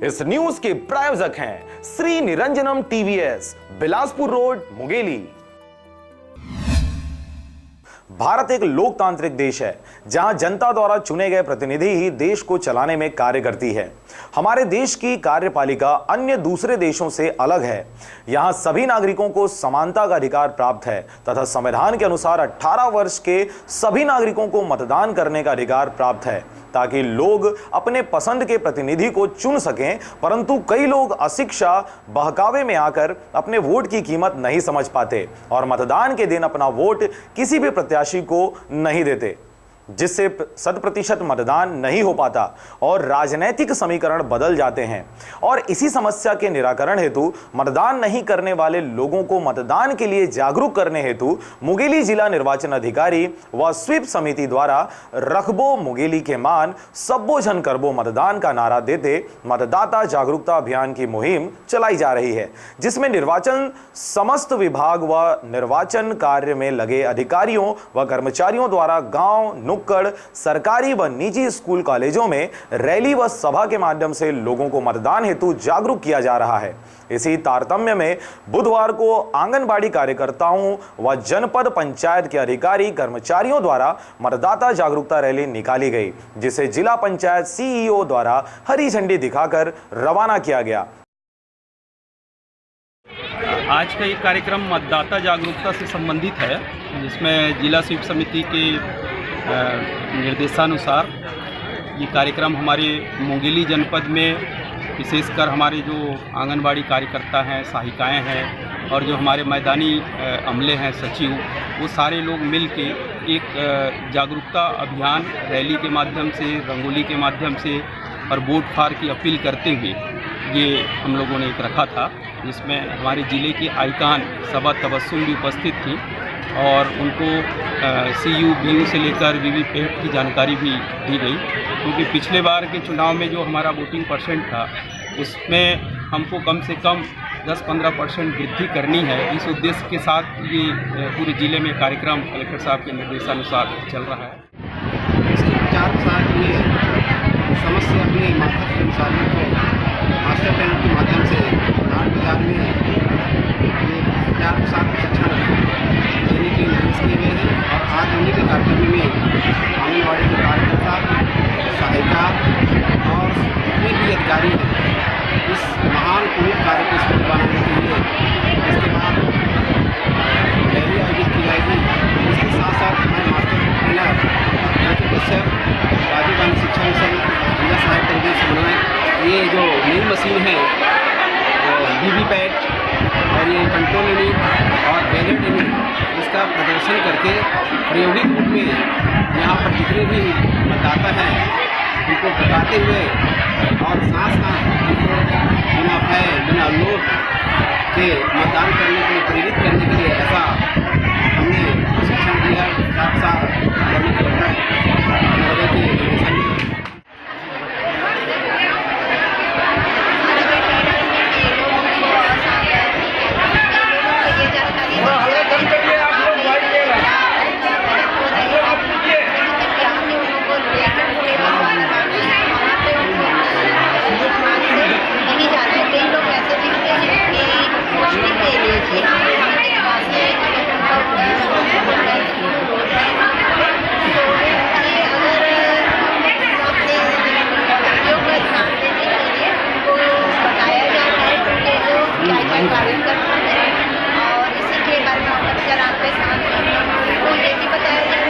इस न्यूज के प्रायोजक हैं श्री निरंजनम टीवीएस, बिलासपुर रोड, मुंगेली। भारत एक लोकतांत्रिक देश है जहां जनता द्वारा चुने गए प्रतिनिधि ही देश को चलाने में कार्य करती है। हमारे देश की कार्यपालिका अन्य दूसरे देशों से अलग है। यहां सभी नागरिकों को समानता का अधिकार प्राप्त है तथा संविधान के अनुसार 18 वर्ष के सभी नागरिकों को मतदान करने का अधिकार प्राप्त है ताकि लोग अपने पसंद के प्रतिनिधि को चुन सकें। परंतु कई लोग अशिक्षा बहकावे में आकर अपने वोट की कीमत नहीं समझ पाते और मतदान के दिन अपना वोट किसी भी प्रत्याशी को नहीं देते, जिससे 100% मतदान नहीं हो पाता और राजनीतिक समीकरण बदल जाते हैं। और इसी समस्या के निराकरण हेतु मतदान नहीं करने वाले लोगों को मतदान के लिए जागरूक करने हेतु मुंगेली जिला निर्वाचन अधिकारी व स्वीप समिति द्वारा रखबो मुंगेली के मान सब्बो जन करबो मतदान का नारा देते मतदाता जागरूकता अभियान की मुहिम चलाई जा रही है, जिसमें निर्वाचन समस्त विभाग व निर्वाचन कार्य में लगे अधिकारियों व कर्मचारियों द्वारा गांव, नुक्कड़, सरकारी व निजी स्कूल कॉलेजों में रैली व सभा के माध्यम से लोगों को मतदान हेतु जागरूक किया जा रहा है। इसी तारतम्य में बुधवार को आंगनबाड़ी कार्यकर्ताओं व जनपद पंचायत के अधिकारी कर्मचारियों द्वारा मतदाता जागरूकता रैली निकाली गई, जिसे जिला पंचायत सीईओ द्वारा हरी झंडी दिखाकर रवाना किया गया। आज का ये कार्यक्रम मतदाता जागरूकता से संबंधित है, जिसमें जिला स्वीप समिति के निर्देशानुसार ये कार्यक्रम हमारे मुंगेली जनपद में विशेषकर हमारे जो आंगनबाड़ी कार्यकर्ता हैं, सहायिकाएँ हैं और जो हमारे मैदानी अमले हैं, सचिव, वो सारे लोग मिल के एक जागरूकता अभियान रैली के माध्यम से, रंगोली के माध्यम से और वोट फार की अपील करते हुए ये हम लोगों ने एक रखा था, जिसमें हमारे ज़िले की आइकान सबा तबस्सुम भी उपस्थित थी और उनको सीयू, बीयू से लेकर वीवीपैट की जानकारी भी दी गई, क्योंकि पिछले बार के चुनाव में जो हमारा वोटिंग परसेंट था उसमें हमको कम से कम 10-15% वृद्धि करनी है। इस उद्देश्य के साथ ये पूरे ज़िले में कार्यक्रम कलेक्टर साहब के निर्देशानुसार चल रहा है। इसके प्रचार प्रसार के लिए समस्त अपने मार्फत कर्मचारियों को मास्टर प्लान के माध्यम से नाट बाजार में ये प्रचार प्रसार प्रशिक्षण देने के निर्देश किए गए हैं और आज उन्हीं के कार्यक्रम में आंगनबाड़ी के कार्यकर्ता, सहायिका और जितने भी अधिकारी हैं इस महान पुनीत कार्य को सफल बनाने के लिए इसके बाद रैली आयोजित की जाएगी। इसके साथ साथ हमारे मास्टर ट्रेनर कश्यप, राजीव गांधी शिक्षा मिशन, जिला सहायक तंजीम समन्वय, ये जो नई मशीन है वीवीपैट और ये कंट्रोल यूनिट और बैलेट यूनिट, इसका प्रदर्शन करके प्रायोगिक रूप में यहाँ पर जितने भी मतदाता हैं उनको बताते हुए और साथ साथ उनको बिना भय, बिना लोभ के मतदान करने के लिए प्रेरित करने के लिए ऐसा हमने प्रशिक्षण दिया। साथ साथ महोदय के निर्देशन में कार्य करना है और इसी के बारे में अवगत कराने के साथ उनको ये भी बताया जाए